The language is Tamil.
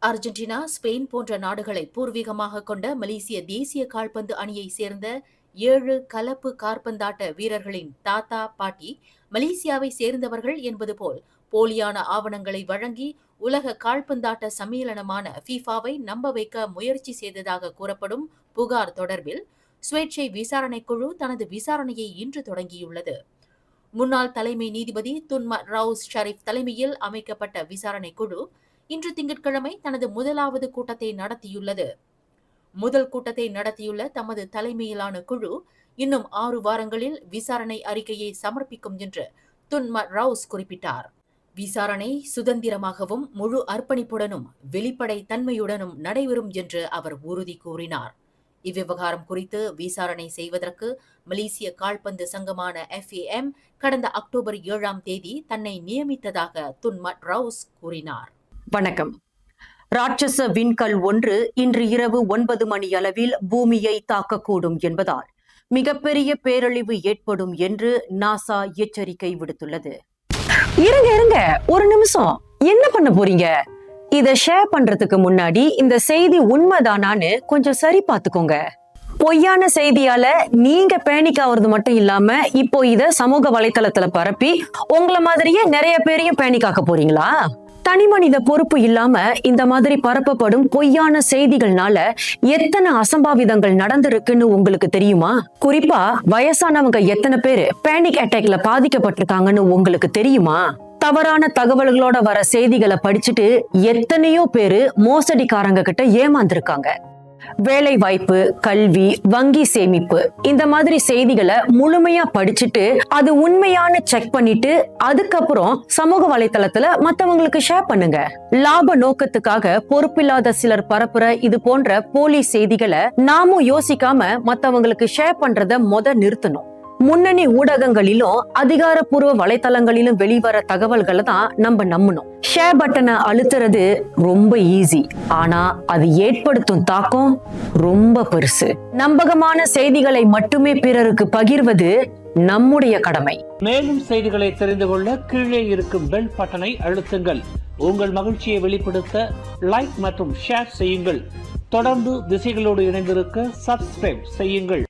அர்ஜென்டினா, ஸ்பெயின் போன்ற நாடுகளை பூர்வீகமாக கொண்ட மலேசிய தேசிய கால்பந்து அணியைச் சேர்ந்த 7 கலப்பு காற்பந்தாட்ட வீரர்களின் தாத்தா, பாட்டி மலேசியாவை சேர்ந்தவர்கள் என்பது போல் போலியான ஆவணங்களை வழங்கி உலக கால்பந்தாட்ட சம்மேளனமான ஃபீஃபாவை நம்ப வைக்க முயற்சி செய்ததாக கூறப்படும் புகார் தொடர்பில் சுயேட்சை விசாரணைக் குழு தனது விசாரணையை இன்று தொடங்கியுள்ளது. முன்னாள் தலைமை நீதிபதி துன்மட் ரவுஸ் ஷரீப் தலைமையில் அமைக்கப்பட்ட விசாரணைக் குழு இன்று திங்கட்கிழமை தனது முதலாவது கூட்டத்தை நடத்தியுள்ளது. முதல் கூட்டத்தை நடத்தியுள்ள தமது தலைமையிலான குழு இன்னும் 6 வாரங்களில் விசாரணை அறிக்கையை சமர்ப்பிக்கும் என்று துன்மட் ரவுஸ் குறிப்பிட்டார். விசாரணை சுதந்திரமாகவும் முழு அர்ப்பணிப்புடனும் வெளிப்படை தன்மையுடனும் நடைபெறும் என்று அவர் உறுதி கூறினார். இவ்விவகாரம் குறித்து விசாரணை செய்வதற்கு மலேசிய கால்பந்து சங்கமான FAM கடந்த அக்டோபர் 7ஆம் தேதி தன்னை நியமித்ததாக துன்மட் ரவுஸ் கூறினார். வணக்கம். ராட்சச விண்கல் ஒன்று இன்று இரவு 9 மணி அளவில் பூமியை தாக்கக்கூடும் என்பதால் மிகப்பெரிய பேரழிவு ஏற்படும் என்று நாசா எச்சரிக்கை விடுத்துள்ளது. இருங்க ஒரு நிமிஷம், என்ன பண்ண போறீங்க? இத ஷேர் பண்றதுக்கு முன்னாடி இந்த செய்தி உண்மைதானான்னு கொஞ்சம் சரி பார்த்துக்கோங்க. பொய்யான செய்தியால நீங்க பேனிக் ஆகுறது மட்டும் இல்லாம இப்போ இத சமூக வலைத்தளத்துல பரப்பி உங்களை மாதிரியே நிறைய பேரையும் பேனிக் ஆக்க போறீங்களா? தனி மனித பொறுப்பு இல்லாம இந்த மாதிரி பரப்பப்படும் பொய்யான செய்திகள்னால எத்தனை அசம்பாவிதங்கள் நடந்திருக்குன்னு உங்களுக்கு தெரியுமா? குறிப்பா வயசானவங்க எத்தனை பேரு பேனிக் அட்டாக்ல பாதிக்கப்பட்டிருக்காங்கன்னு உங்களுக்கு தெரியுமா? தவறான தகவல்களோட வர செய்திகளை படிச்சுட்டு எத்தனையோ பேரு மோசடிக்காரங்க கிட்ட ஏமாந்திருக்காங்க. வேலை வாய்ப்பு, கல்வி, வங்கி சேமிப்பு இந்த மாதிரி செய்திகளை முழுமையா படிச்சுட்டு அது உண்மையான செக் பண்ணிட்டு அதுக்கப்புறம் சமூக வலைத்தளத்துல மத்தவங்களுக்கு ஷேர் பண்ணுங்க. லாப நோக்கத்துக்காக பொறுப்பில்லாத சிலர் பரப்புற இது போன்ற போலி செய்திகளை நாமும் யோசிக்காம மத்தவங்களுக்கு ஷேர் பண்றத நிறுத்தணும். முன்னணி ஊடகங்களிலும் அதிகாரப்பூர்வ வலைத்தளங்களிலும் வெளிவர தகவல்களை தான் நம்ம நம்பணும். ஷேர் பட்டனை அழுத்துறது ரொம்ப ஈஸி, ஆனா அது ஏற்படுத்தும் தாக்கம் ரொம்ப பெருசு. நம்பகமான செய்திகளை மட்டுமே பிறருக்கு பகிர்வது நம்முடைய கடமை. மேலும் செய்திகளை தெரிந்து கொள்ள கீழே இருக்கும் பெல் பட்டனை அழுத்துங்கள். உங்கள் மகிழ்ச்சியை வெளிப்படுத்த லைக் மற்றும் ஷேர் செய்யுங்கள். தொடர்ந்து திசைகளோடு இணைந்திருக்க சப்ஸ்கிரைப் செய்யுங்கள்.